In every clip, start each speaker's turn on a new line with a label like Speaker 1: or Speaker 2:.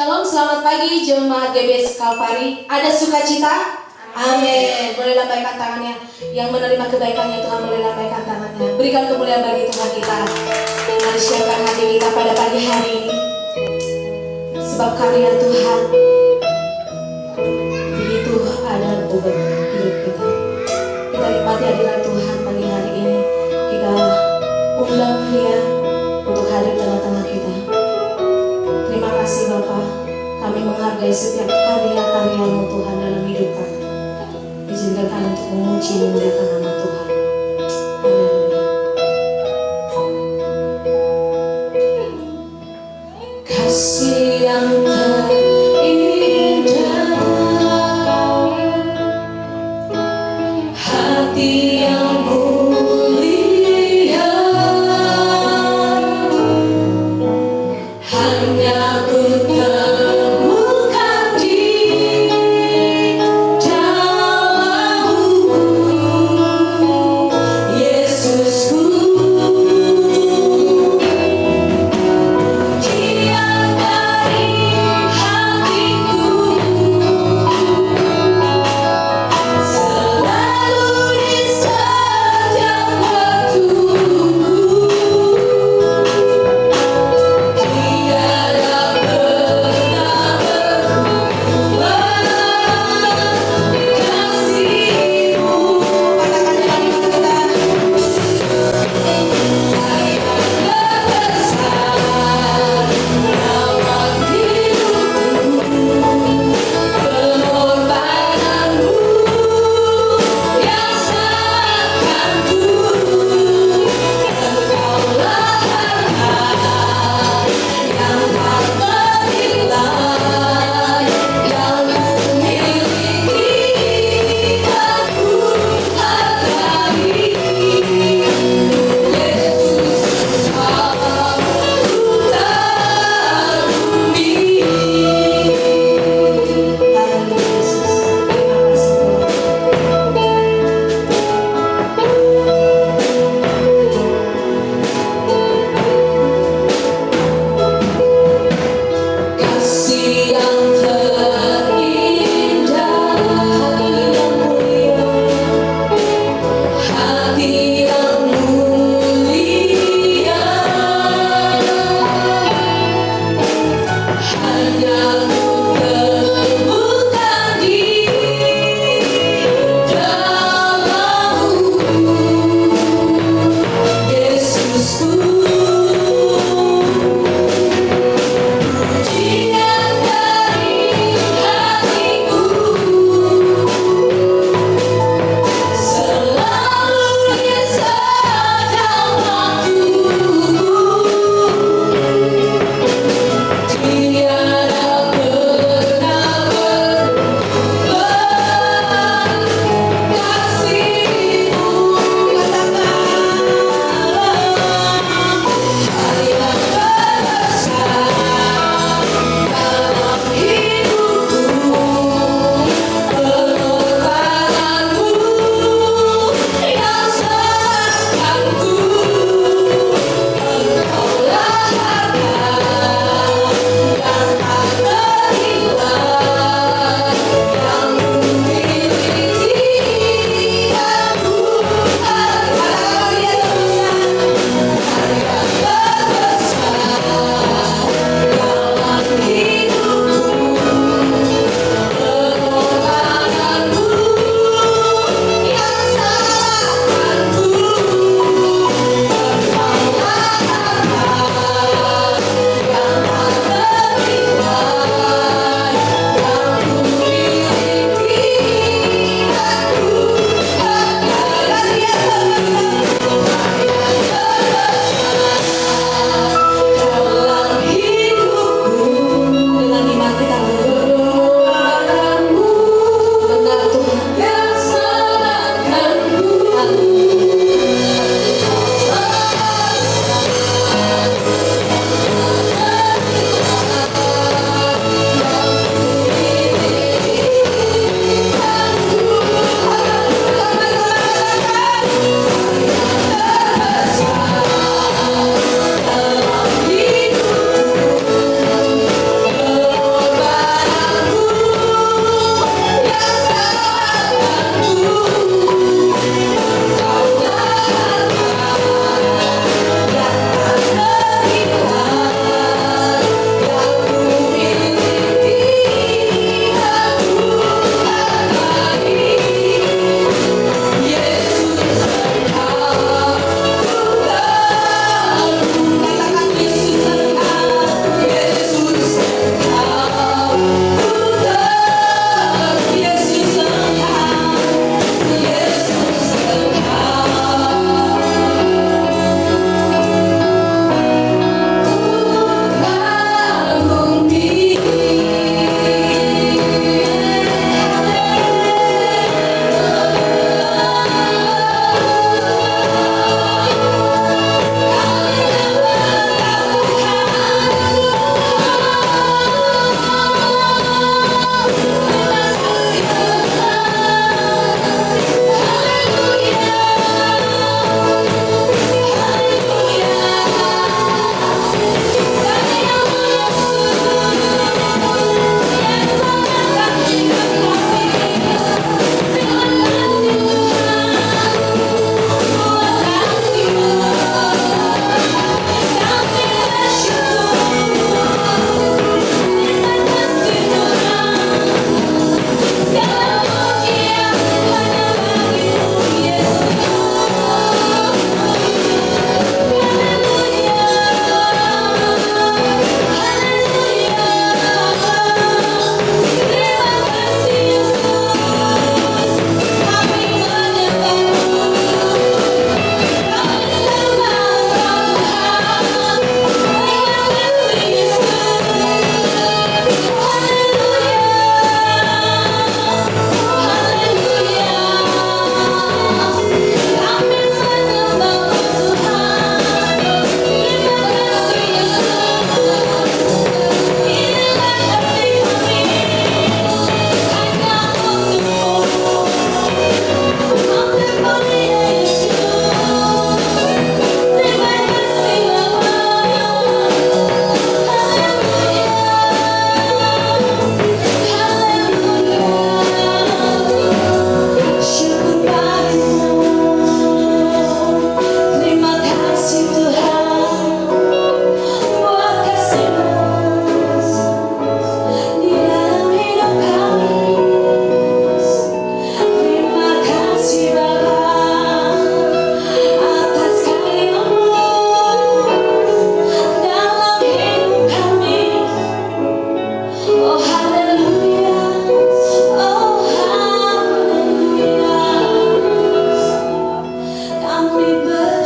Speaker 1: Shalom, selamat pagi jemaat GBS Kalvari. Ada sukacita? Amin. Boleh lambaikan tangannya. Yang menerima kebaikannya Tuhan boleh lambaikan tangannya. Berikan kemuliaan bagi Tuhan kita. Mari siapkan hati kita pada pagi hari ini. Sebab karya Tuhan begitu ada beban hidup kita. Kita nikmati hadirat Tuhan pagi hari ini. Kita undang Dia untuk hadir tengah-tengah kita. Terima kasih Bapa, kami menghargai setiap karya-karya-Mu Tuhan dalam hidup kami. Izinkan kami untuk memuji memuliakan nama Tuhan. Haleluya. Kasih yang terindah, hati yang mulia, hanya ku temukan di dalam-Mu.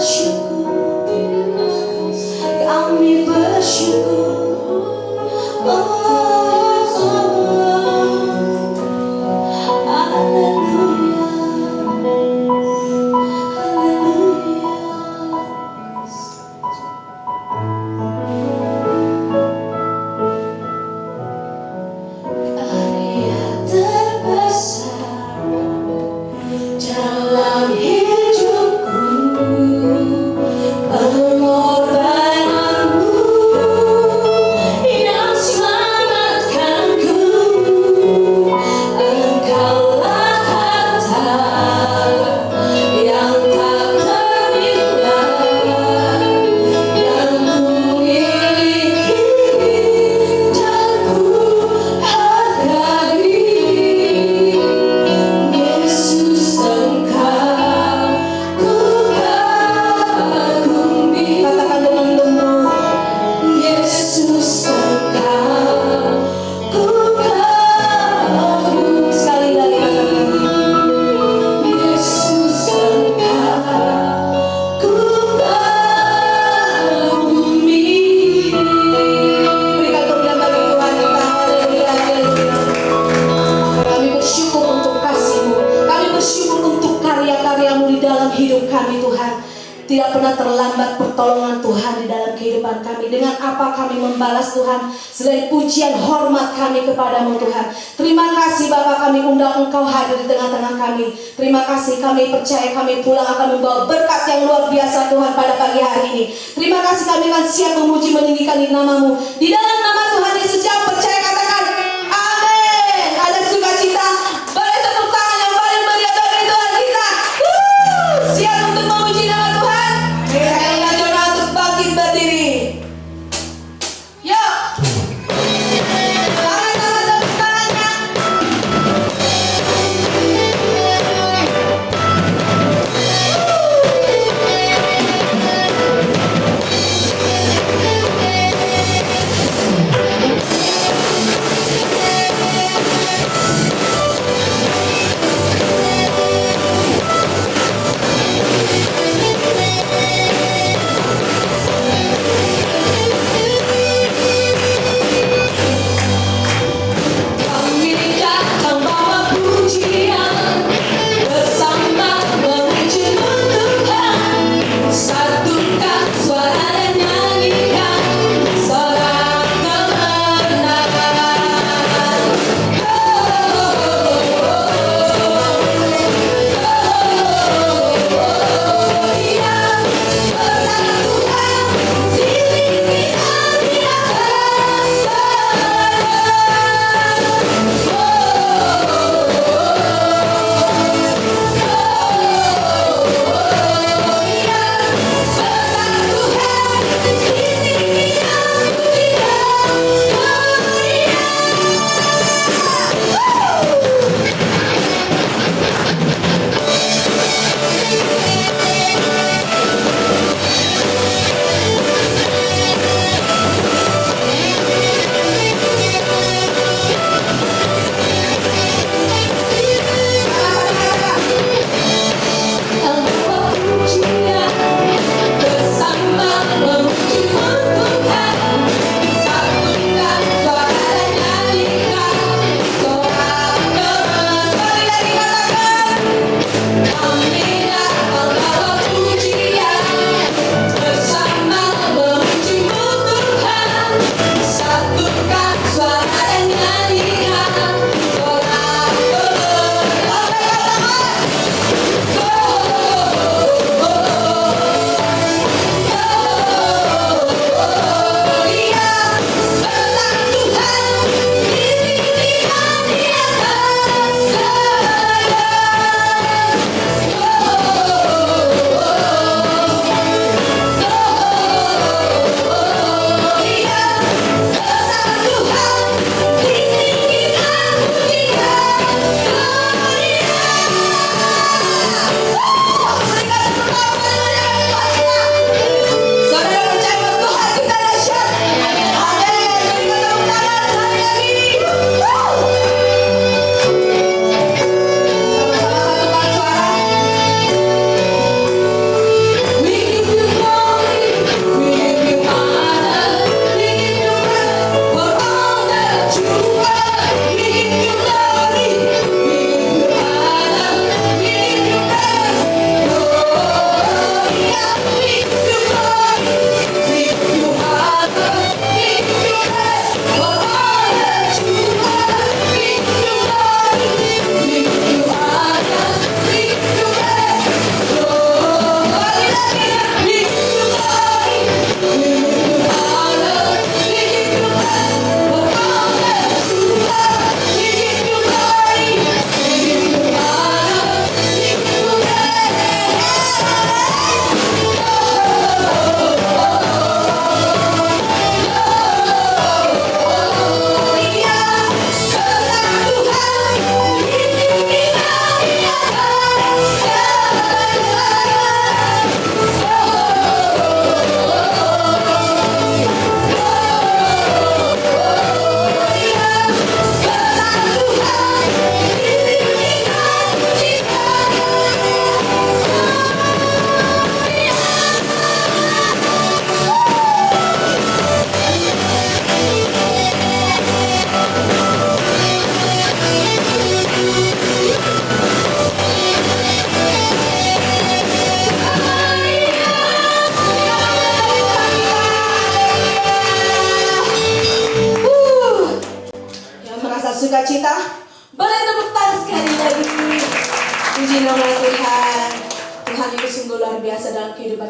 Speaker 1: bersyukur, kami bersyukur. Haleluya, karya terbesar dalam hidupku, pengorbananmu yang selamatkanku. Engkaulah harta yang tak ternilai yang kumiliki dan ku hargai. Yesus, Engkau ku kagumi. Katakan dengan lembut, Yesus, Engkau ku kagumi. Sekali lagi, Yesus, Engkau ku kagumi. Berikan kemuliaan bagi Tuhan kita. Haleluya, haleluya. Kami bersyukur untuk kasih-Mu. Kami bersyukur untuk karya-karya-Mu di dalam hidup kami, Tuhan. Tidak pernah terlambat pertolongan Tuhan di dalam kehidupan kami. Dengan apa kami membalas Tuhan selain pujian hormat kami kepadamu, Tuhan. Terima kasih Bapa, kami undang Engkau hadir di tengah-tengah kami. Terima kasih, kami percaya kami pulang akan membawa berkat yang luar biasa Tuhan pada pagi hari ini. Terima kasih, kami akan siap memuji meninggikan nama-Mu. Di dalam nama Tuhan Yesus yang percaya katakan amin. Ada sukacita, boleh tepuk tangan yang paling meriah bagi Tuhan kita. Siap untuk memuji nama Tuhan. Saya ingin coba untuk bangkit berdiri. Yuk. Tangan-tangan tepuk tangannya.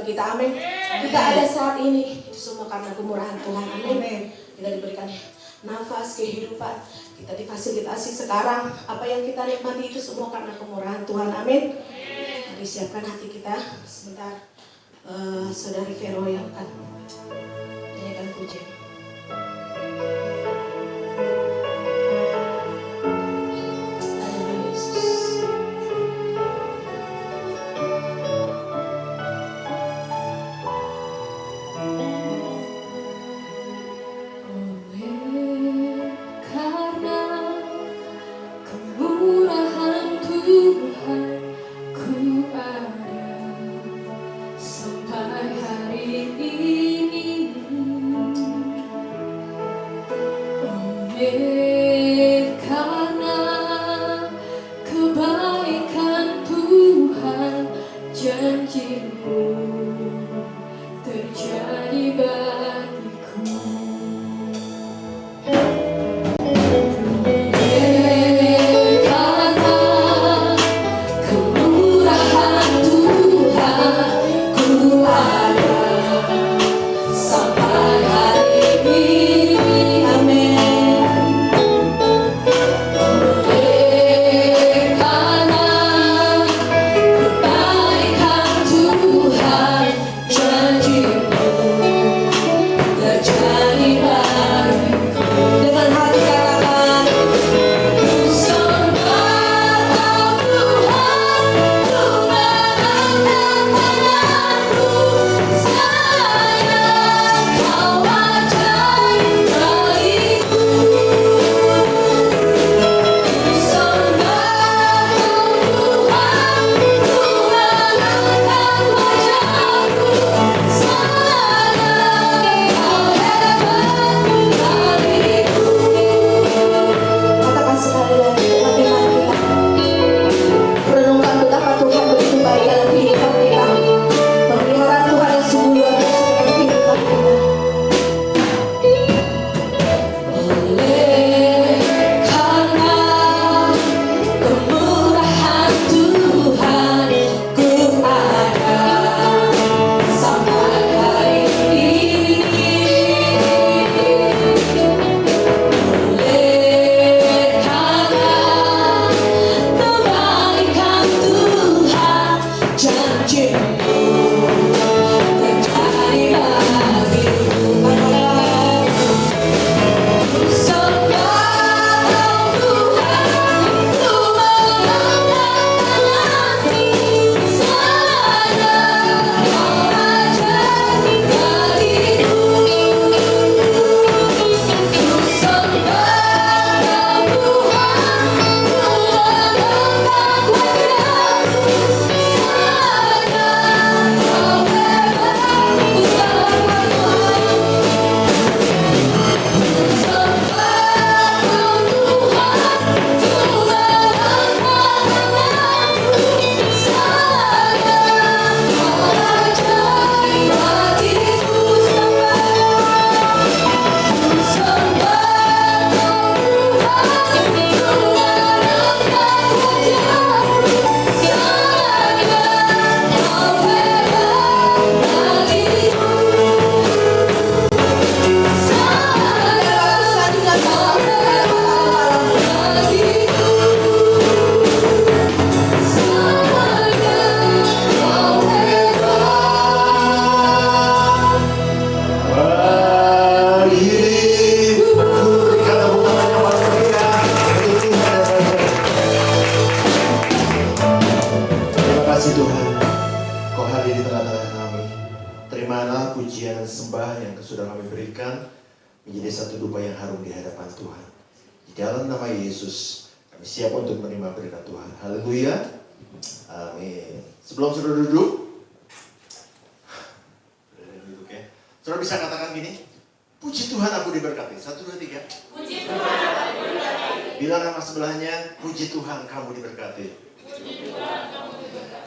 Speaker 1: bagi kita. Amin. Kita ada saat ini itu semua karena kemurahan Tuhan. Amin. Kita diberikan nafas kehidupan, kita difasilitasi sekarang. Apa yang kita nikmati itu semua karena kemurahan Tuhan. Amin. Mari siapkan hati kita sebentar. Saudari Vero yang akan menyanyikan pujian.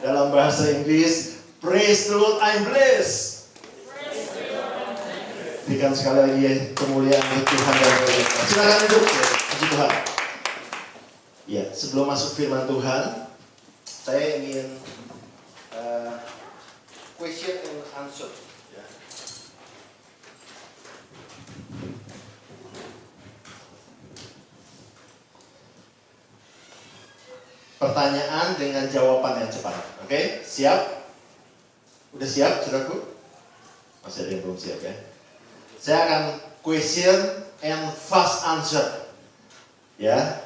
Speaker 2: Dalam bahasa Inggris, praise the Lord, I'm blessed. Berikan sekali lagi kemuliaan untuk Tuhan dan berkat. Silakan duduk, puji Tuhan. Ya, sebelum masuk firman Tuhan, saya ingin question and answer. Ya. Pertanyaan dengan jawaban yang cepat. Oke, siap? Udah siap, saudaraku? Masih ada yang belum siap ya? Saya akan question and fast answer. Ya.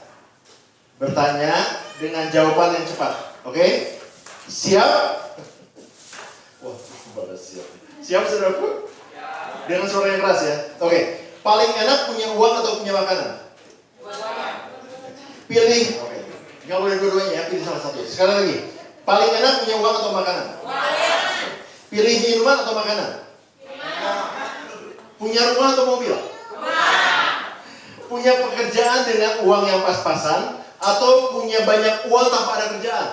Speaker 2: Bertanya dengan jawaban yang cepat. Oke? Siap? Wah, baru siap. Siap, saudaraku? Dengan suara yang keras ya. Oke. Paling enak punya uang atau punya makanan? Pilih. Oke. Nggak boleh dua-duanya ya, pilih salah satu. Sekali lagi. Paling enak punya uang atau makanan? Pilih minuman atau makanan? Punya rumah atau mobil? Punya pekerjaan dengan uang yang pas-pasan atau punya banyak uang tanpa ada kerjaan?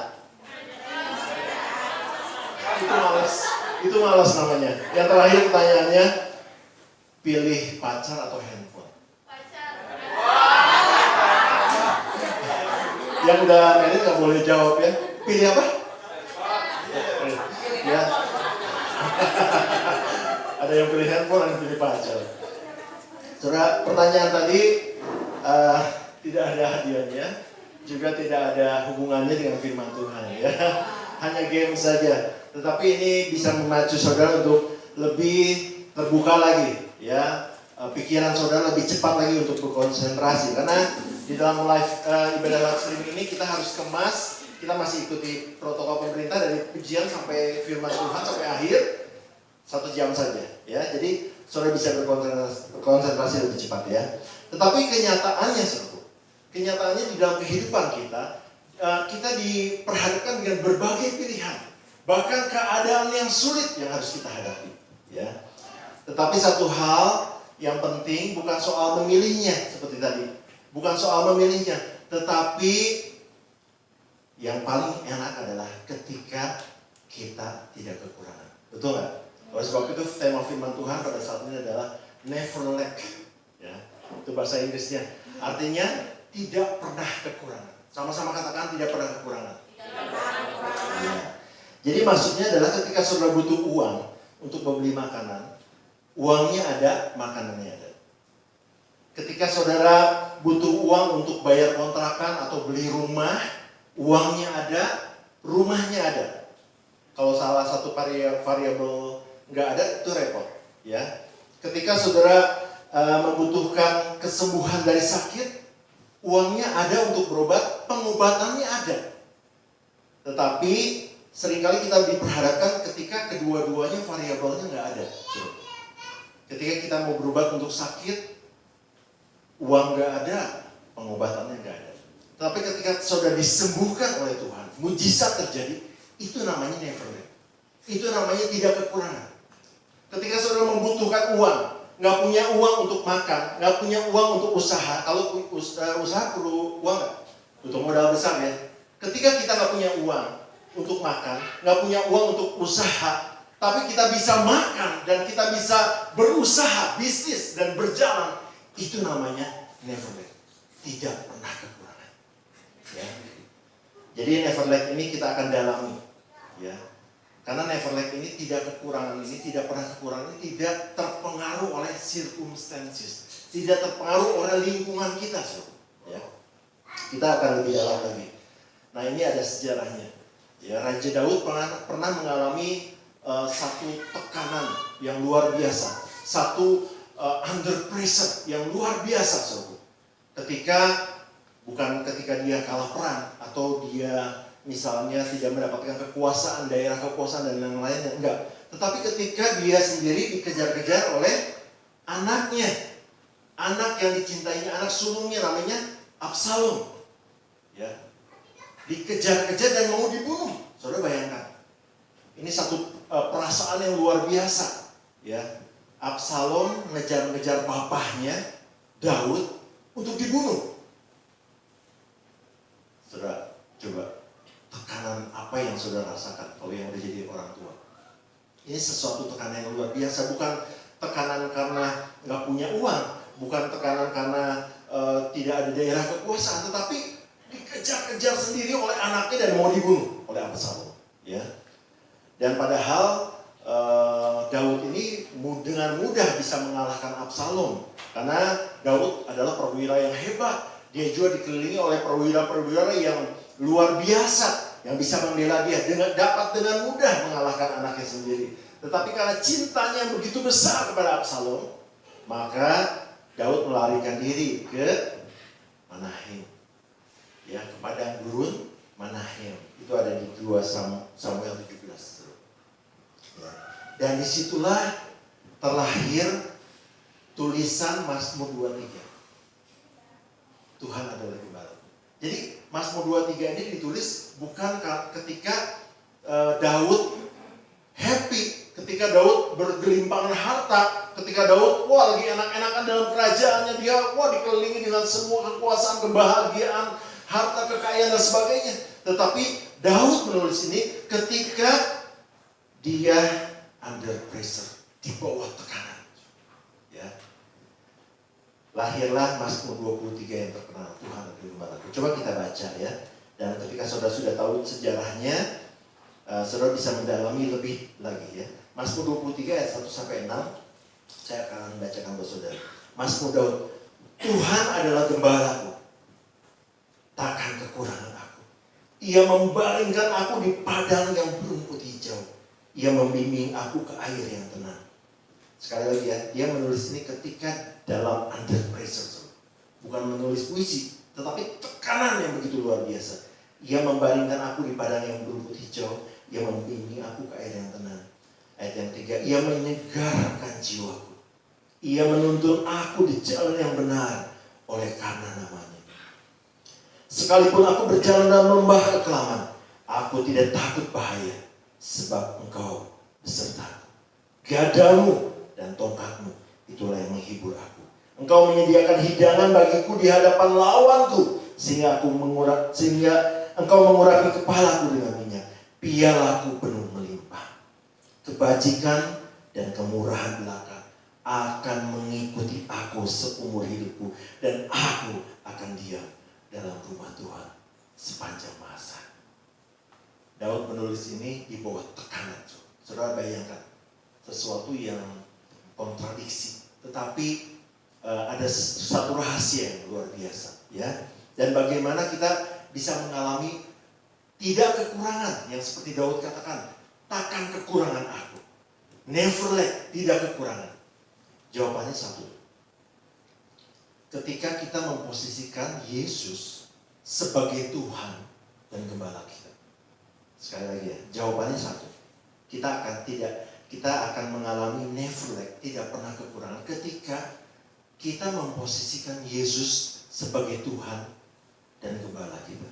Speaker 2: Itu malas namanya. Yang terakhir pertanyaannya, pilih pacar atau handphone? Yang udah married nggak boleh jawab ya. Pilih apa? Ya. Ada yang pilih handphone, ada yang pilih pacar. Saudara, pertanyaan tadi tidak ada hadiahnya, juga tidak ada hubungannya dengan firman Tuhan ya. Hanya game saja. Tetapi ini bisa memacu saudara untuk lebih terbuka lagi ya. Pikiran saudara lebih cepat lagi untuk berkonsentrasi. Karena di dalam live ibadah live streaming ini kita harus kemas, kita masih ikuti protokol pemerintah dari pujian sampai firman Tuhan sampai akhir 1 jam saja ya. Jadi saudara bisa berkonsentrasi lebih cepat ya. Tetapi kenyataannya saudara, kenyataannya di dalam kehidupan kita, kita diperhadapkan dengan berbagai pilihan, bahkan keadaan yang sulit yang harus kita hadapi ya. Tetapi satu hal yang penting bukan soal memilihnya seperti tadi, bukan soal memilihnya, tetapi yang paling enak adalah ketika kita tidak kekurangan. Betul nggak? Oleh sebab itu tema firman Tuhan pada saat ini adalah never lack. Ya, itu bahasa Inggrisnya. Artinya tidak pernah kekurangan. Sama-sama katakan tidak pernah kekurangan. Ya. Jadi maksudnya adalah ketika saudara butuh uang untuk membeli makanan, uangnya ada, makanannya ada. Ketika saudara butuh uang untuk bayar kontrakan atau beli rumah, uangnya ada, rumahnya ada. Kalau salah satu variabel nggak ada, itu repot. Ya. Ketika saudara membutuhkan kesembuhan dari sakit, uangnya ada untuk berobat, pengobatannya ada. Tetapi seringkali kita diperhadapkan ketika kedua-duanya variabelnya nggak ada. Ketika kita mau berobat untuk sakit, uang nggak ada, pengobatannya nggak ada. Tapi ketika saudara disembuhkan oleh Tuhan, mujizat terjadi, itu namanya never lack. Itu namanya tidak kekurangan. Ketika saudara membutuhkan uang, nggak punya uang untuk makan, nggak punya uang untuk usaha. Kalau usaha perlu uang nggak? Butuh modal besar ya. Ketika kita nggak punya uang untuk makan, nggak punya uang untuk usaha, tapi kita bisa makan dan kita bisa berusaha, bisnis dan berjalan, itu namanya never lack. Tidak pernah kekurangan. Ya. Jadi never lack ini kita akan dalami. Ya. Karena never lack ini tidak kekurangan ini, tidak pernah kekurangan ini, tidak terpengaruh oleh circumstances, tidak terpengaruh oleh lingkungan kita. Ya. Kita akan lebih dalam lagi. Nah ini ada sejarahnya. Ya, Raja Daud pernah mengalami satu tekanan yang luar biasa, satu under pressure yang luar biasa. Bukan ketika dia kalah perang atau dia misalnya tidak mendapatkan kekuasaan, daerah kekuasaan dan yang lainnya, enggak. Tetapi ketika dia sendiri dikejar-kejar oleh anaknya, anak yang dicintainya, anak sulungnya namanya Absalom, ya, dikejar-kejar dan mau dibunuh. Saudara bayangkan, ini satu perasaan yang luar biasa, ya. Absalom ngejar-ngejar papahnya Daud untuk dibunuh. Saudara, coba tekanan apa yang saudara rasakan kalau yang udah jadi orang tua? Ini sesuatu tekanan yang luar biasa, bukan tekanan karena nggak punya uang, bukan tekanan karena tidak ada daerah kekuasaan, tetapi dikejar-kejar sendiri oleh anaknya dan mau dibunuh oleh Absalom. Ya. Dan padahal Daud ini dengan mudah bisa mengalahkan Absalom. Karena Daud adalah perwira yang hebat. Dia juga dikelilingi oleh perwira-perwira yang luar biasa, yang bisa membela dia, dapat dengan mudah mengalahkan anaknya sendiri. Tetapi karena cintanya yang begitu besar kepada Absalom, maka Daud melarikan diri ke Mahanaim, ya, ke padang gurun Mahanaim. Itu ada di 2 Samuel 17. Ya. Dan disitulah terlahir tulisan Mazmur 23. Tuhan adalah gembalaku. Jadi Mazmur 23 ini ditulis bukan ketika Daud happy, ketika Daud bergelimpangan harta, ketika Daud lagi enak-enakan dalam kerajaannya, dia dikelilingi dengan semua kekuasaan, kebahagiaan, harta, kekayaan dan sebagainya. Tetapi Daud menulis ini ketika dia under pressure, di bawah tekanan. Ya. Lahirlah Mazmur 23 yang terkenal, Tuhan adalah gembalaku. Coba kita baca ya. Dan ketika saudara sudah tahu sejarahnya, saudara bisa mendalami lebih lagi ya. Mazmur 23 ayat 1 sampai 6, saya akan bacakan buat saudara. Mazmur Daud, Tuhan adalah gembalaku, takkan kekurangan aku. Ia membaringkan aku di padang yang berumput hijau. Ia membimbing aku ke air yang tenang. Sekali lagi ya, dia menulis ini ketika dalam under pressure. Bukan menulis puisi, tetapi tekanan yang begitu luar biasa. Ia membaringkan aku di padang yang berumput hijau. Ia membimbing aku ke air yang tenang. Ayat yang 3, ia menyegarkan jiwaku. Ia menuntun aku di jalan yang benar oleh karena namanya. Sekalipun aku berjalan dalam lembah kekelaman, aku tidak takut bahaya, sebab engkau besertaku. Gadamu dan tongkatmu, itulah yang menghibur aku. Engkau menyediakan hidangan bagiku di hadapan lawanku, sehingga engkau mengurapi kepalaku dengan minyak. Pialaku penuh melimpah. Kebajikan dan kemurahan belaka akan mengikuti aku seumur hidupku, dan aku akan diam dalam rumah Tuhan sepanjang masa. Daud menulis ini di bawah tekanan. Saudara bayangkan sesuatu yang kontradiksi, tetapi ada satu rahasia yang luar biasa, ya. Dan bagaimana kita bisa mengalami tidak kekurangan yang seperti Daud katakan, takkan kekurangan aku. Never lack, tidak kekurangan. Jawabannya satu. Ketika kita memposisikan Yesus sebagai Tuhan dan gembala kita. Sekali lagi ya, jawabannya satu. Kita akan mengalami never lack, tidak pernah kekurangan ketika kita memposisikan Yesus sebagai Tuhan dan gembala kita.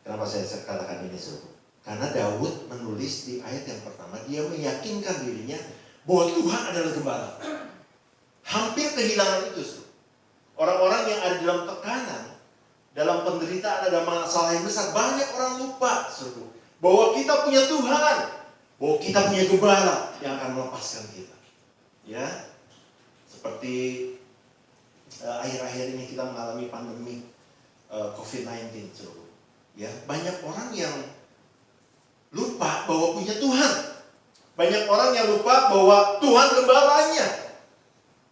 Speaker 2: Kenapa saya katakan ini, saudara? Karena Daud menulis di ayat yang pertama, dia meyakinkan dirinya bahwa Tuhan adalah gembala. Hampir kehilangan itu, saudara. Orang-orang yang ada dalam tekanan, dalam penderitaan, ada masalah yang besar, banyak orang lupa, saudara, bahwa kita punya Tuhan, bahwa kita punya gembala yang akan melepaskan kita. Ya, seperti akhir-akhir ini kita mengalami pandemi COVID-19, saudara. Ya, banyak orang yang lupa bahwa punya Tuhan. Banyak orang yang lupa bahwa Tuhan gembalanya.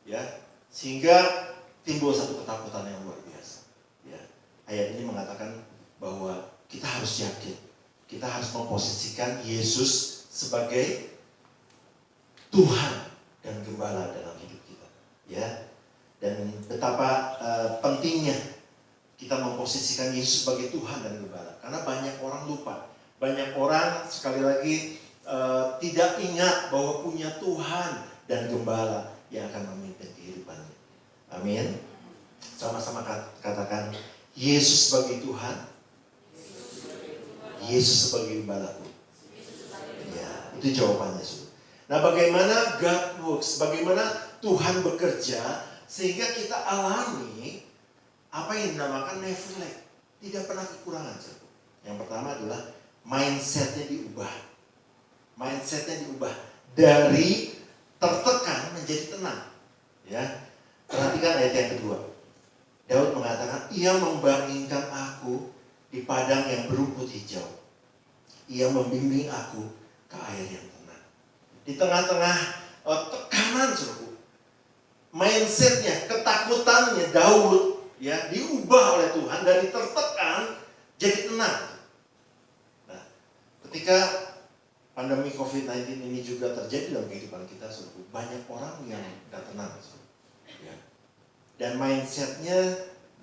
Speaker 2: Ya, sehingga timbul satu ketakutan yang luar biasa. Ya, ayat ini mengatakan bahwa kita harus yakin, kita harus memposisikan Yesus sebagai Tuhan dan gembala dalam hidup kita. Ya, dan betapa pentingnya kita memposisikan Yesus sebagai Tuhan dan gembala. Karena banyak orang lupa. Banyak orang sekali lagi tidak ingat bahwa punya Tuhan dan gembala yang akan memimpin kehidupannya. Amin. Sama-sama katakan, Yesus sebagai Tuhan, Yesus sebagai gembalaku. Ya, itu jawabannya. Nah, bagaimana God works, bagaimana Tuhan bekerja sehingga kita alami apa yang dinamakan never lack, tidak pernah kekurangan. Yang pertama adalah mindsetnya diubah. Mindsetnya diubah dari tertekan menjadi tenang. Ya, perhatikan ayat yang kedua. Daud mengatakan, ia membaringkan aku di padang yang berumput hijau. Ia membimbing aku ke air yang tenang. Di tengah-tengah tekanan, saudara, mindsetnya, ketakutannya Daud ya diubah oleh Tuhan dari tertekan jadi tenang. Nah, ketika pandemi COVID-19 ini juga terjadi dalam kehidupan kita, saudara, banyak orang yang tidak tenang, saudara. Ya. Dan mindsetnya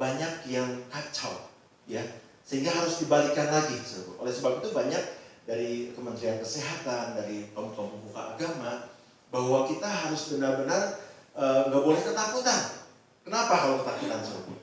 Speaker 2: banyak yang kacau, ya, sehingga harus dibalikan lagi, saudara. Oleh sebab itu banyak dari Kementerian Kesehatan, dari pemuka agama, bahwa kita harus benar-benar nggak boleh ketakutan. Kenapa kalau ketakutan, saudara?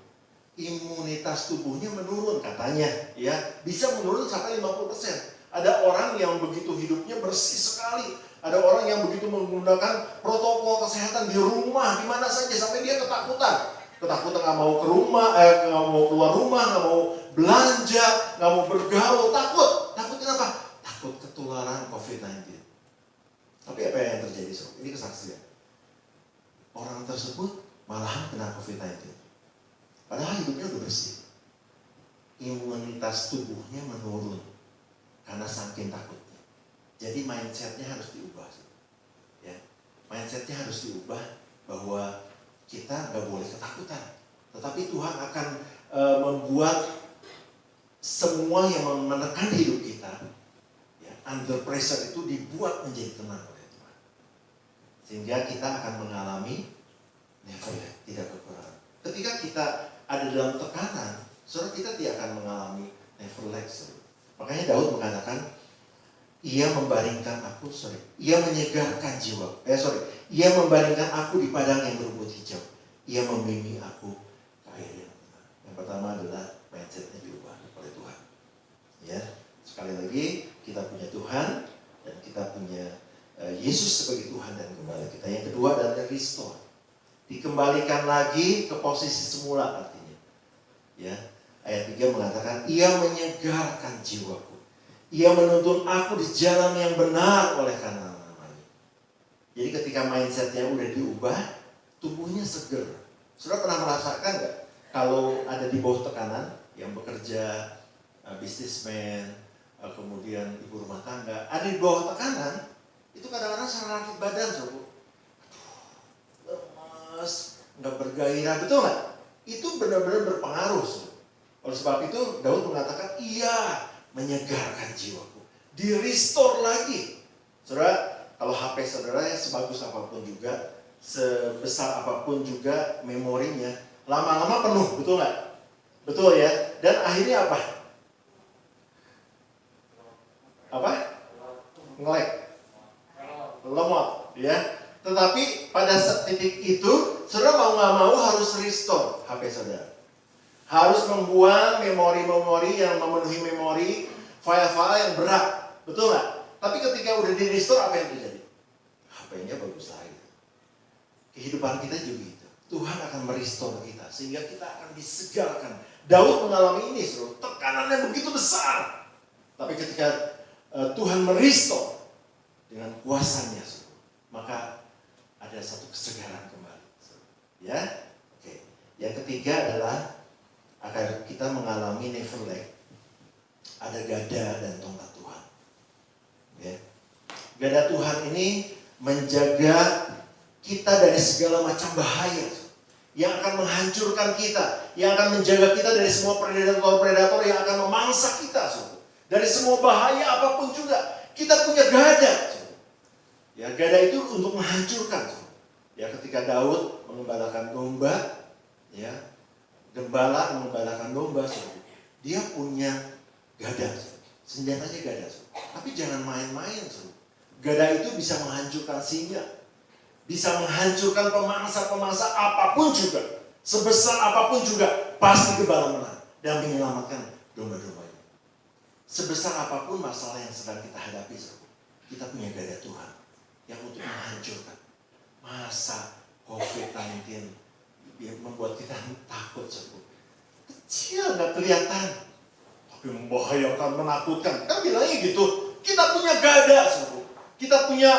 Speaker 2: Imunitas tubuhnya menurun katanya, ya, bisa menurun sampai 50%. Ada orang yang begitu hidupnya bersih sekali, ada orang yang begitu menggunakan protokol kesehatan di rumah, di mana saja, sampai dia ketakutan nggak mau ke rumah, nggak mau keluar rumah, nggak mau belanja, nggak mau bergaul, takut kenapa? Takut ketularan COVID-19. Tapi apa yang terjadi, saudara? Ini kesaksian. Orang tersebut malahan kena COVID-19. Padahal hidupnya udah bersih. Imunitas tubuhnya menurun karena saking takutnya. Jadi mindsetnya harus diubah. Ya, mindsetnya harus diubah bahwa kita nggak boleh ketakutan. Tetapi Tuhan akan membuat semua yang menekan hidup kita, ya, under pressure itu dibuat menjadi tenang oleh Tuhan. Sehingga kita akan mengalami never let, tidak kekurangan. Ketika kita ada dalam tekanan, saudara, kita tidak akan mengalami never let. Makanya Daud mengatakan, ia membaringkan aku, ia menyegarkan jiwa. Ia membaringkan aku di padang yang berumput hijau. Ia membimbing aku ke air yang tenang. Yang pertama adalah mindsetnya diubah oleh Tuhan. Ya, sekali lagi kita punya Tuhan dan kita punya Yesus sebagai Tuhan dan Gembala kita. Yang kedua adalah restore. Dikembalikan lagi ke posisi semula artinya. Ya, ayat 3 mengatakan, ia menyegarkan jiwaku. Ia menuntun aku di jalan yang benar oleh karena namanya. Jadi ketika mindsetnya udah diubah, tubuhnya seger. Saudara pernah merasakan nggak kalau ada di bawah tekanan, yang bekerja, bisnismen, kemudian ibu rumah tangga, ada di bawah tekanan, itu kadang-kadang secara rakit badan, saudara, lemas, nggak bergairah, betul nggak? Itu benar-benar berpengaruh, saudara. Oleh sebab itu Daud mengatakan, iya, menyegarkan jiwaku, di-restore lagi. Saudara, kalau HP saudara sebagus apapun juga, sebesar apapun juga memorinya, lama-lama penuh, betul nggak? Betul ya. Dan akhirnya apa? Nge-lag, lemot, ya. Tetapi pada titik itu, saudara mau nggak mau harus restore HP saudara. Harus membuang memori-memori yang memenuhi memori, file-file yang berat. Betul nggak? Tapi ketika udah di-restore, apa yang terjadi? HP-nya bagus lagi. Kehidupan kita juga itu. Tuhan akan merestore kita, sehingga kita akan disegarkan. Daud mengalami ini, saudara. Tekanannya begitu besar. Tapi ketika Tuhan merestore dengan kuasanya, saudara, maka ada satu kesegaran kembali. Saudara. Ya, oke. Yang ketiga adalah agar kita mengalami never let, ada gada dan tongkat Tuhan. Ya. Gada Tuhan ini menjaga kita dari segala macam bahaya yang akan menghancurkan kita, yang akan menjaga kita dari semua predator-predator yang akan memangsa kita. Dari semua bahaya apapun juga, kita punya gada. Ya, gada itu untuk menghancurkan. Ya, ketika Daud mengembalakan domba, ya, gembala mengembalakan domba, dia punya gada, senjatanya gada. Tapi jangan main-main. Gada itu bisa menghancurkan singa, bisa menghancurkan pemangsa-pemangsa apapun juga, sebesar apapun juga, pasti gembala menang dan menyelamatkan domba-dombanya. Sebesar apapun masalah yang sedang kita hadapi, kita punya gada Tuhan yang untuk menghancurkan. Masa COVID-19 dia membuat kita takut, saudara. Kecil, nggak kelihatan, tapi membahayakan, menakutkan. Kan bilangnya gitu. Kita punya gada, saudara. Kita punya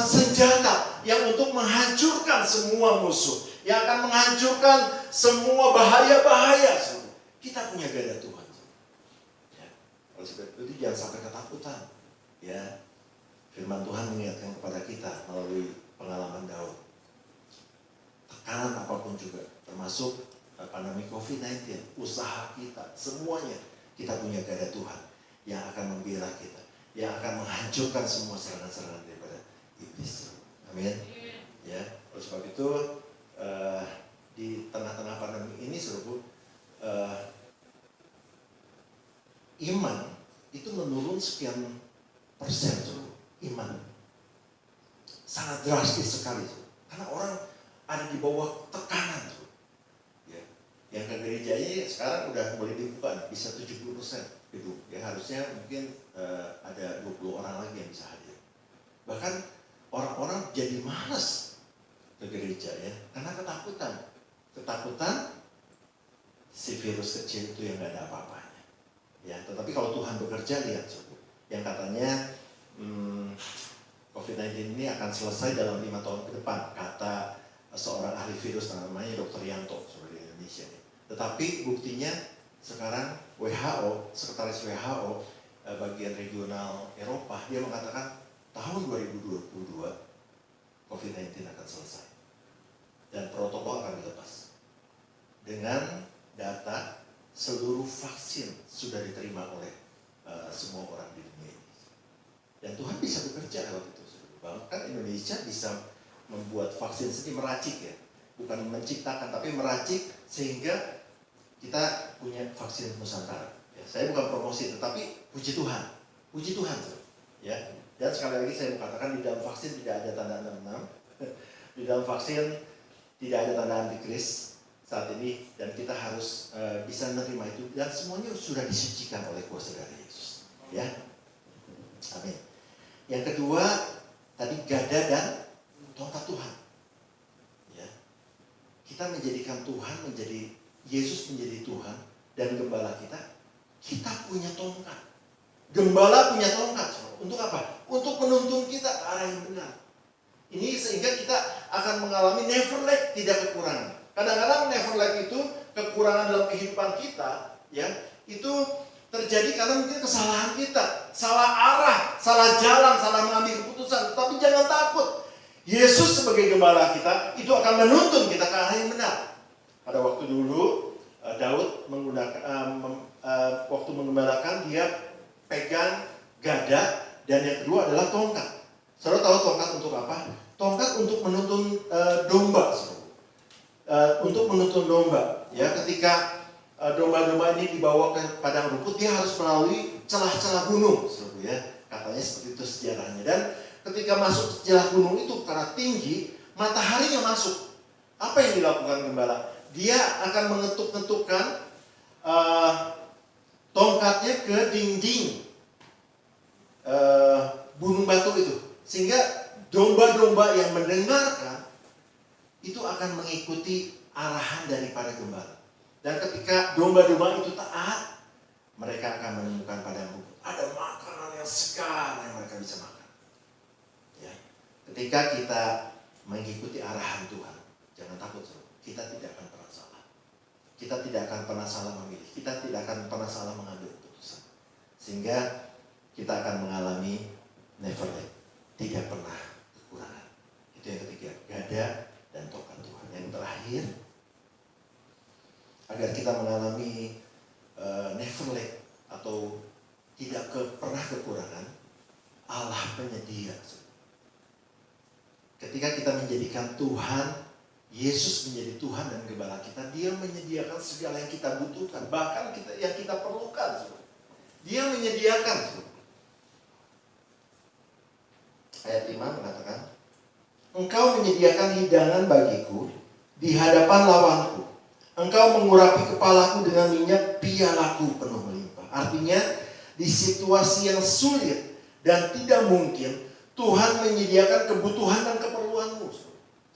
Speaker 2: senjata yang untuk menghancurkan semua musuh, yang akan menghancurkan semua bahaya-bahaya, saudara. Kita punya gada Tuhan. Ya. Oleh sebab itu jangan sampai ketakutan. Ya, firman Tuhan mengingatkan kepada kita melalui pengalaman Daud. Tekanan apapun juga, termasuk pandemi COVID-19, usaha kita, semuanya kita punya gada Tuhan yang akan membela kita, yang akan menghancurkan semua serangan-serangan daripada iblis. Amin. Ya, oleh sebab itu di tengah-tengah pandemi ini, saudaraku, iman itu menurun sekian persen, saudaraku. Iman sangat drastis sekali, saudaraku. Karena orang ada di bawah tekanan, saudaraku. Ya, yang ke gerejanya sekarang udah boleh dibuka, bisa 70% gedung. Ya, harusnya mungkin ada 20 orang lagi yang bisa hadir. Bahkan orang-orang jadi malas ke gereja, ya, karena ketakutan si virus kecil itu yang gak ada apa-apanya. Ya, tetapi kalau Tuhan bekerja, lihat, yang katanya COVID-19 ini akan selesai dalam 5 tahun ke depan, kata seorang ahli virus namanya Dr. Yanto di Indonesia. Tetapi buktinya sekarang WHO, sekretaris WHO bagian regional Eropa, dia mengatakan tahun 2022 COVID-19 akan selesai dan protokol akan dilepas dengan data seluruh vaksin sudah diterima oleh semua orang di dunia ini. Dan Tuhan bisa bekerja lewat itu. Bahkan Indonesia bisa membuat vaksin sendiri, meracik, ya, bukan menciptakan tapi meracik sehingga kita punya vaksin Nusantara. Ya, saya bukan promosi, tetapi puji Tuhan, ya. Dan sekali lagi saya mau katakan, di dalam vaksin tidak ada tanda 66, di dalam vaksin tidak ada tanda antikris saat ini, dan kita harus bisa menerima itu, dan semuanya sudah disucikan oleh kuasa darah Yesus. Ya, amin. Yang kedua tadi gada dan tongkat Tuhan. Ya, kita menjadikan Tuhan menjadi Yesus menjadi Tuhan dan gembala kita. Kita punya tongkat. Gembala punya tongkat. Untuk apa? Untuk menuntun kita ke arah yang benar. Ini sehingga kita akan mengalami never lack, tidak kekurangan. Kadang-kadang never lack itu kekurangan dalam kehidupan kita, ya, itu terjadi karena mungkin kesalahan kita, salah arah, salah jalan, salah mengambil keputusan. Tapi jangan takut. Yesus sebagai gembala kita itu akan menuntun kita ke arah yang benar. Pada waktu dulu Daud menggunakan waktu mengembalakan, dia pegang gada, dan yang kedua adalah tongkat. Saudara tahu tongkat untuk apa? Tongkat untuk menuntun domba. Untuk menuntun domba. Ya, ketika domba-domba ini dibawa ke padang rumput, dia harus melalui celah-celah gunung. Ya, katanya seperti itu sejarahnya. Dan ketika masuk celah gunung itu karena tinggi, mataharinya masuk. Apa yang dilakukan gembala? Dia akan mengetuk-ngetukkan tongkatnya ke dinding gunung batu itu, sehingga domba-domba yang mendengarkan itu akan mengikuti arahan daripada gembala. Dan ketika domba-domba itu taat, mereka akan menemukan padang rumput, ada makanan yang segar yang mereka bisa makan. Ya. Ketika kita mengikuti arahan Tuhan, jangan takut, kita tidak akan pernah salah. Kita tidak akan pernah salah memilih. Kita tidak akan pernah salah mengambil keputusan. Sehingga kita akan mengalami never lack, tidak pernah kekurangan. Itu yang ketiga, gada dan tongkat Tuhan. Yang terakhir, agar kita mengalami never lack atau tidak pernah kekurangan, Allah penyedia. Ketika kita menjadikan Tuhan, Yesus menjadi Tuhan dan gembala kita, Dia menyediakan segala yang kita butuhkan, bahkan yang kita perlukan. Dia menyediakan. Ayat 5 mengatakan, Engkau menyediakan hidangan bagiku di hadapan lawanku. Engkau mengurapi kepalaku dengan minyak, pialaku penuh melimpah. Artinya, di situasi yang sulit dan tidak mungkin, Tuhan menyediakan kebutuhan dan keperluanmu.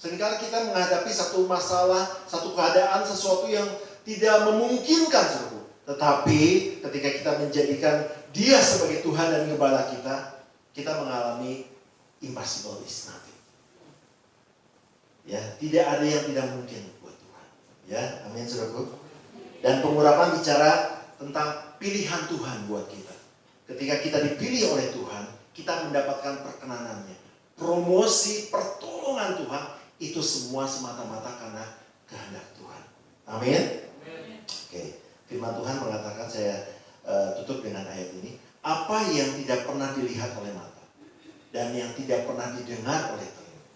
Speaker 2: Seringkali kita menghadapi satu masalah, satu keadaan, sesuatu yang tidak memungkinkan. Tetapi ketika kita menjadikan Dia sebagai Tuhan dan gembala kita, kita mengalami impossible is nothing. Ya, tidak ada yang tidak mungkin buat Tuhan. Ya, amin saudaraku. Dan pengurapan bicara tentang pilihan Tuhan buat kita. Ketika kita dipilih oleh Tuhan, kita mendapatkan perkenanannya. Promosi pertolongan Tuhan itu semua semata-mata karena kehendak Tuhan. Amin. Oke, firman Tuhan mengatakan, saya tutup dengan ayat ini. Apa yang tidak pernah dilihat oleh mata, dan yang tidak pernah didengar oleh telinga,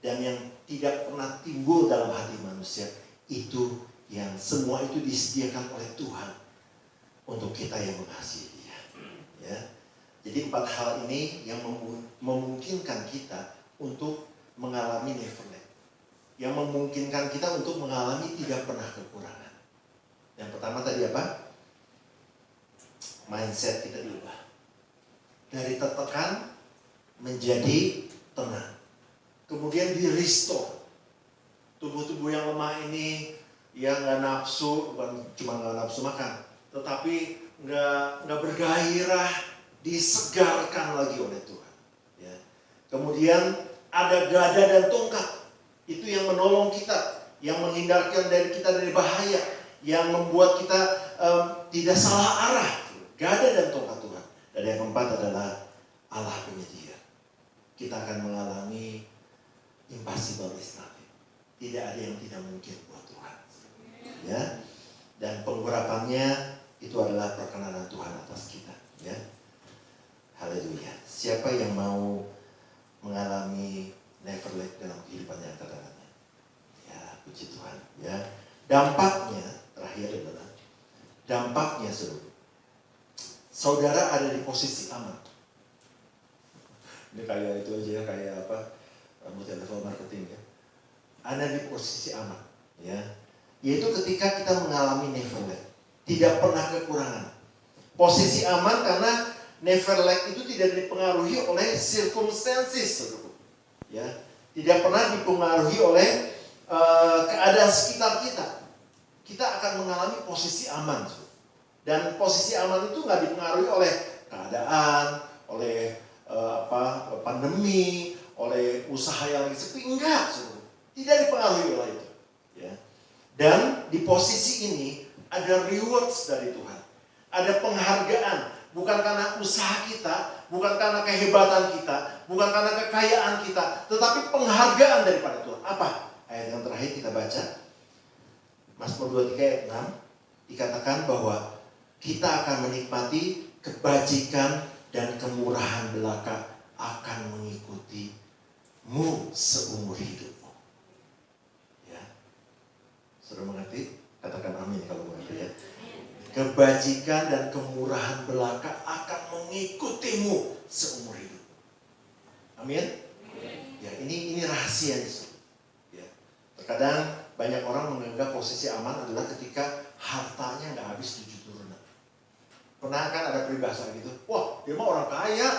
Speaker 2: dan yang tidak pernah timbul dalam hati manusia, itu yang semua itu disediakan oleh Tuhan untuk kita yang mengasihi Dia. Ya. Jadi 4 hal ini yang memungkinkan kita untuk mengalami never lack. Yang memungkinkan kita untuk mengalami tidak pernah kekurangan. Yang pertama tadi apa? Mindset kita diubah. Dari tertekan menjadi tenang. Kemudian di-restore. Tubuh-tubuh yang lemah ini yang nggak nafsu, bukan cuma nggak nafsu makan, tetapi nggak bergairah, disegarkan lagi oleh Tuhan. Ya. Kemudian ada gada dan tongkat, itu yang menolong kita, yang menghindarkan kita dari bahaya, yang membuat kita tidak salah arah. Gada dan tongkat Tuhan. Dan yang keempat adalah Allah penyedia. Kita akan mengalami impossible is nothing. Tidak ada yang tidak mungkin buat Tuhan. Ya. Dan pengurapannya itu adalah perkenanan Tuhan atas kita. Ya. Haleluya. Siapa yang mau mengalami never lack dalam kehidupannya kedatangannya? Ya, puji Tuhan. Ya. Dampaknya terakhir adalah dampaknya saudara ada di posisi aman. Ini kayak itu aja, kayak apa? Multi-level marketing ya. Ada di posisi aman, ya. Yaitu ketika kita mengalami never lack, tidak pernah kekurangan. Posisi aman karena never lack itu tidak dipengaruhi oleh circumstances, ya. Tidak pernah dipengaruhi oleh keadaan sekitar kita. Kita akan mengalami posisi aman, dan posisi aman itu nggak dipengaruhi oleh keadaan, oleh pandemi, oleh usaha yang lagi sepi, enggak, tidak dipengaruhi oleh itu. Ya. Dan di posisi ini ada rewards dari Tuhan, ada penghargaan. Bukan karena usaha kita, bukan karena kehebatan kita, bukan karena kekayaan kita, tetapi penghargaan daripada Tuhan. Apa? Ayat yang terakhir kita baca, Mazmur 23 ayat 6, dikatakan bahwa kita akan menikmati kebajikan dan kemurahan belaka akan mengikutimu seumur hidupmu. Ya, sudah mengerti? Katakan amin kalau mengerti ya. Kebajikan dan kemurahan belaka akan mengikutimu seumur hidup. Amin. Ya, ini rahasia itu. Ya. Terkadang banyak orang menganggap posisi aman adalah ketika hartanya nggak habis 7 turunan. Pernah kan ada peribahasa gitu, wah dia mah orang kaya.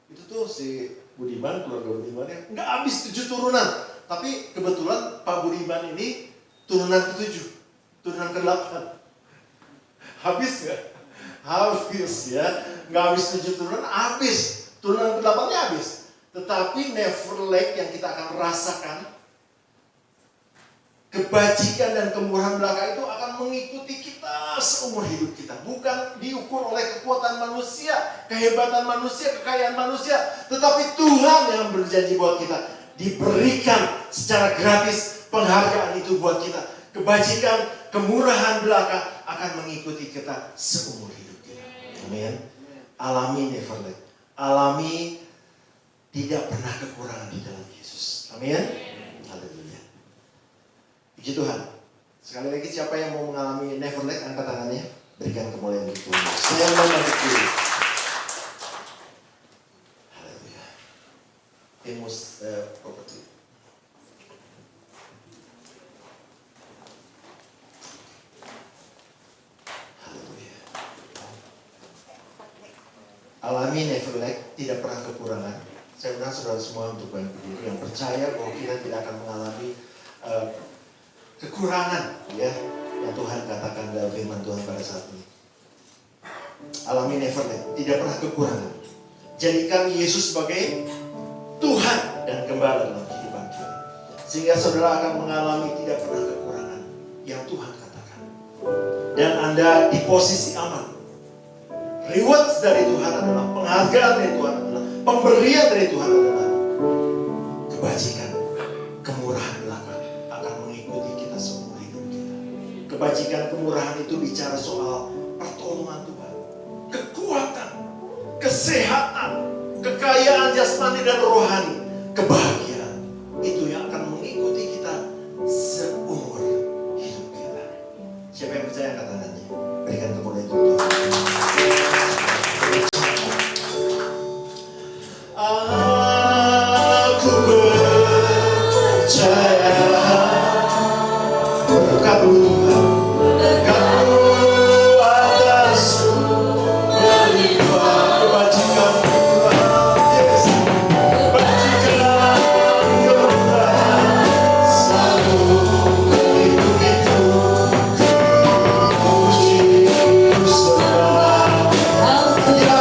Speaker 2: Itu tuh si Budiman, keluarga Budiman ya, nggak habis 7 turunan. Tapi kebetulan Pak Budiman ini turunan ke-7, turunan ke-8. Habis nggak? Habis ya. Nggak habis 7 turunan, habis. Turunan ke-8-nya habis. Tetapi never lack yang kita akan rasakan, kebajikan dan kemurahan belaka itu akan mengikuti kita seumur hidup kita. Bukan diukur oleh kekuatan manusia, kehebatan manusia, kekayaan manusia. Tetapi Tuhan yang berjanji buat kita. Diberikan secara gratis penghargaan itu buat kita. Kebajikan, kemurahan belaka akan mengikuti kita seumur hidup kita. Amin. Alami never lack. Alami tidak pernah kekurangan di dalam Yesus. Amin. Haleluya. Puji Tuhan. Sekali lagi, siapa yang mau mengalami never lack, angkat tangannya. Berikan kemuliaan untuk Tuhan. Saya mau mengikuti. Haleluya. Famous property. Haleluya. Alami never lack, tidak pernah kekurangan. Saya undang saudara semua untuk berdiri yang percaya bahwa kita tidak akan mengalami kekurangan, ya, yang Tuhan katakan dalam firman Tuhan pada saat ini. Alami never lack, tidak pernah kekurangan. Jadikan Yesus sebagai Tuhan dan Gembala dalam kehidupan kita, sehingga saudara akan mengalami tidak pernah kekurangan yang Tuhan katakan. Dan Anda di posisi aman. rewards dari Tuhan adalah, penghargaan dari Tuhan adalah, pemberian dari Tuhan adalah kebajikan, kemurahan belaka akan mengikuti kita seumur hidup kita. Kebajikan, kemurahan itu bicara soal pertolongan Tuhan, kekuatan, kesehatan, kekayaan jasmani dan rohani, kebahagiaan. Itu yang akan mengikuti kita seumur hidup kita. Siapa yang percaya kata-katanya? Berikan kemuliaan untuk Tuhan. Aku percaya berkat-Mu Tuhan, berkat-Mu atasku melimpah, kebajikan-Mu Tuhan, Yesus, kebajikan kemurahan selalu mengikutiku. Puji ku sembah, ya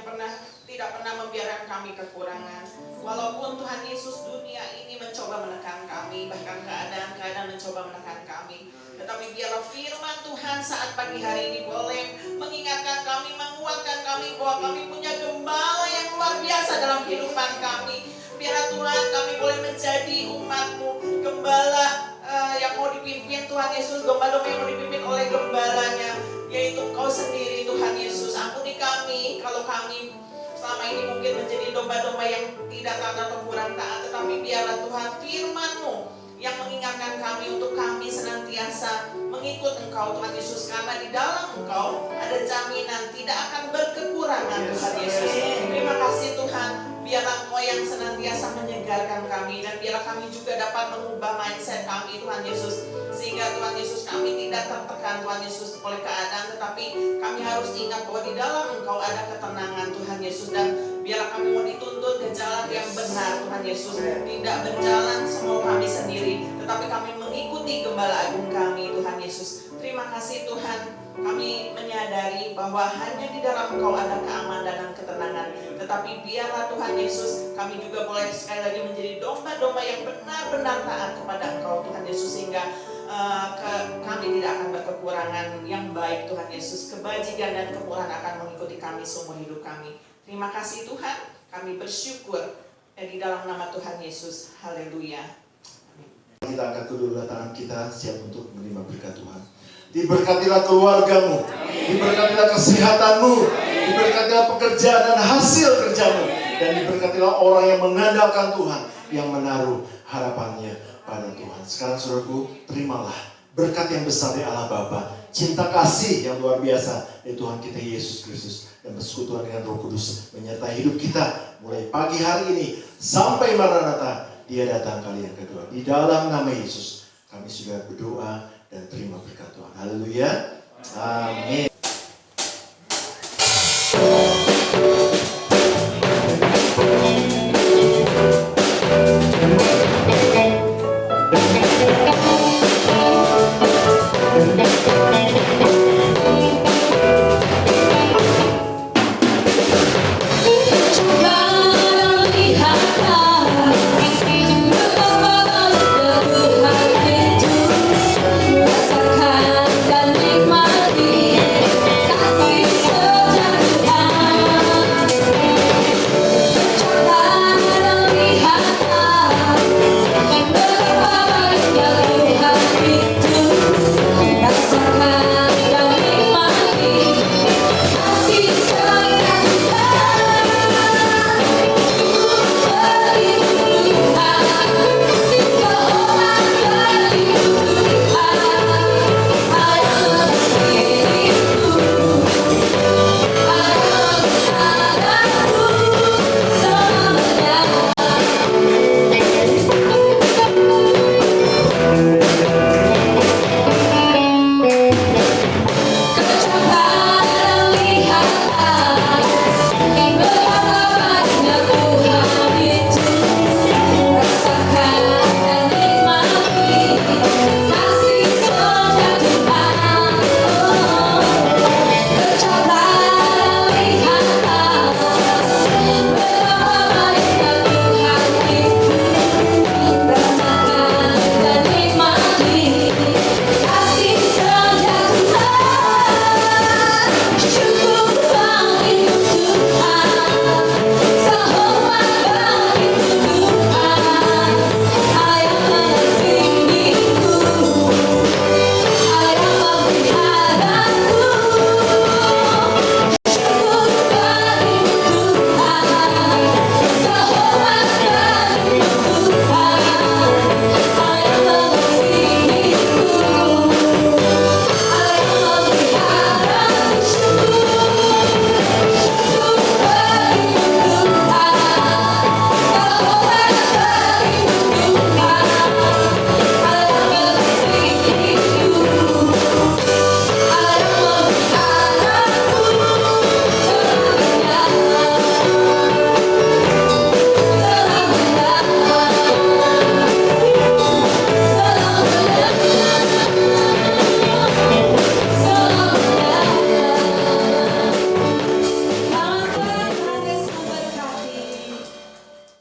Speaker 2: maka
Speaker 3: tidak pernah membiarkan kami kekurangan. Walaupun Tuhan Yesus dunia ini mencoba menekan kami, bahkan keadaan-keadaan mencoba menekan kami, tetapi biarlah firman Tuhan saat pagi hari ini boleh mengingatkan kami, menguatkan kami bahwa kami punya gembala yang luar biasa dalam kehidupan kami. Biarlah Tuhan kami boleh menjadi umat-Mu, gembala yang mau dipimpin Tuhan Yesus, domba-domba yang mau dipimpin oleh gembalanya, yaitu Engkau sendiri Tuhan Yesus. Ampuni kami kalau kami selama ini mungkin menjadi domba-domba yang tidak taat atau kurang taat, tetapi biarlah Tuhan firman-Mu yang mengingatkan kami untuk kami senantiasa mengikut Engkau Tuhan Yesus, karena di dalam Engkau ada jaminan tidak akan berkekurangan Tuhan Yesus. Terima kasih Tuhan, biarlah Engkau yang senantiasa menyegarkan kami, dan biarlah kami juga dapat mengubah mindset kami Tuhan Yesus, sehingga Tuhan Yesus kami tidak tertekan Tuhan Yesus oleh keadaan, tetapi kami harus ingat bahwa di dalam Engkau ada ketenangan Tuhan Yesus, dan biarlah kami mau dituntun ke jalan yang benar Tuhan Yesus, tidak berjalan semau kami sendiri, tetapi kami mengikuti Gembala Agung kami Tuhan Yesus. Terima kasih Tuhan, kami menyadari bahwa hanya di dalam Engkau ada keamanan dan ketenangan, tetapi biarlah Tuhan Yesus kami juga boleh sekali lagi menjadi domba-domba yang benar-benar taat kepada Engkau Tuhan Yesus, sehingga kami tidak akan berkekurangan yang baik Tuhan Yesus. Kebajikan dan kemurahan akan mengikuti kami seumur hidup kami. Terima kasih Tuhan, kami bersyukur di dalam nama Tuhan Yesus. Haleluya.
Speaker 2: Kita angkat kedua tangan kita siap untuk menerima berkat Tuhan. Diberkatilah keluargamu, diberkatilah kesehatanmu, diberkatilah pekerjaan dan hasil kerjamu, dan diberkatilah orang yang mengandalkan Tuhan, yang menaruh harapannya pada Tuhan. Sekarang saudaraku, terimalah berkat yang besar dari Allah Bapa, cinta kasih yang luar biasa dari Tuhan kita Yesus Kristus, dan persekutuan dengan Roh Kudus menyertai hidup kita mulai pagi hari ini sampai Maranatha Dia datang kali yang kedua. Di dalam nama Yesus kami sudah berdoa dan terima berkat Tuhan. Haleluya. Amin.